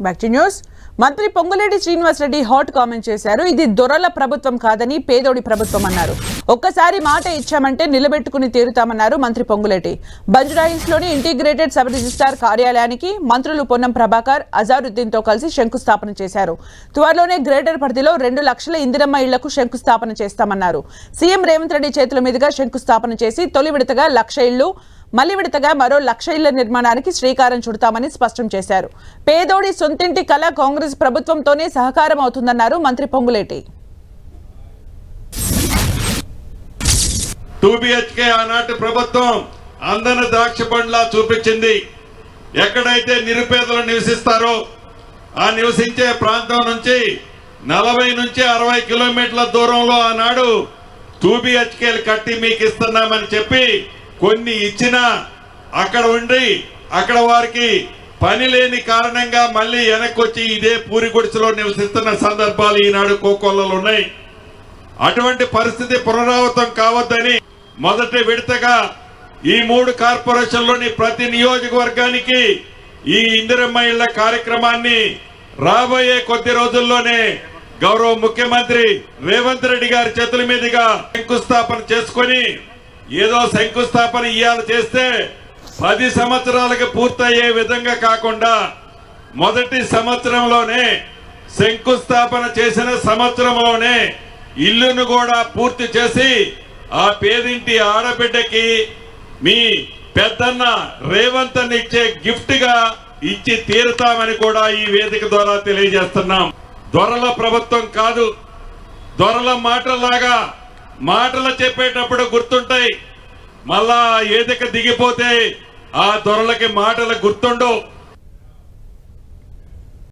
Back to news. మంత్రి Ponguleti Srinivasa Reddy hot comment చేశారు. ఇది దొరల ప్రభుత్వం కాదని పేదోడి ప్రభుత్వం అన్నారు. ఒక్కసారి మాట ఇచ్చామంటే నిలబెట్టుకుని తీరుతామన్నారు మంత్రి పొంగులేటి. బంజారాహిల్స్ లోని ఇంటిగ్రేటెడ్ సబ్ రిజిస్ట్రార్ కార్యాలయానికి మంత్రులు పొన్నం ప్రభాకర్, అజారుద్దీన్ తో కలిసి శంకుస్థాపన చేశారు. త్వరలోనే గ్రేటర్ పరిధిలో 2 లక్షల ఇందిరమ్మ ఇళ్లకు శంకుస్థాపన చేస్తామన్నారు. సీఎం రేవంత్ రెడ్డి చేతుల మీదుగా శంకుస్థాపన చేసి తొలి విడతగా 1,00,000 ఇళ్లు, మళ్లీ విడతగా మరో 1,00,000 ఇళ్ల నిర్మాణానికి శ్రీకారం చుడతామని స్పష్టం చేశారు. పేదోడి సొంతింటి కళ కాంగ్రెస్ ప్రభుత్వంతోనే సహకారం అవుతుందన్నారు మంత్రి పొంగులేటి. 2 BHK ఆనాటి ప్రభుత్వం అందరి ద్రాక్ష పండ్లా చూపించింది. ఎక్కడైతే నిరుపేదలు నివసిస్తారో ఆ నివసించే ప్రాంతం నుంచి 40 నుంచి 60 కిలోమీటర్ల దూరంలో ఆనాడు 2 BHKలు కట్టి మీకు ఇస్తున్నామని చెప్పి కొన్ని ఇచ్చినా అక్కడ ఉండి అక్కడ వారికి పని లేని కారణంగా మళ్ళీ వెనక్కి వచ్చి ఇదే పూరి గుడిసెలో నివసిస్తున్న సందర్భాలు ఈనాడు కోకొల్లలు ఉన్నాయి. అటువంటి పరిస్థితి పునరావృతం కావద్దని మొదటి విడతగా ఈ 3 కార్పొరేషన్లోని ప్రతి నియోజకవర్గానికి ఈ ఇందిరమ్మ ఇళ్ల కార్యక్రమాన్ని రాబోయే కొద్ది రోజుల్లోనే గౌరవ ముఖ్యమంత్రి రేవంత్ రెడ్డి గారి చేతుల మీదుగా శంకుస్థాపన చేసుకొని, ఏదో శంకుస్థాపన ఇయ్యాల చేస్తే 10 సంవత్సరాలకు పూర్తయ్యే విధంగా కాకుండా మొదటి సంవత్సరంలోనే శంకుస్థాపన చేసిన సంవత్సరంలోనే ఇల్లును కూడా పూర్తి చేసి ఆ పేదింటి ఆడబిడ్డకి మీ పెద్దన్న రేవంత్ అన్న ఇచ్చే గిఫ్ట్ గా ఇచ్చి తీరుతామని కూడా ఈ వేదిక ద్వారా తెలియజేస్తున్నాం. దొరల ప్రభుత్వం కాదు. దొరల మాటలాగా మాటలు చెప్పేటప్పుడు గుర్తుంటాయి, మళ్ళా ఏదిక దిగిపోతే ఆ దొరలకి మాటలు గుర్తుండవు.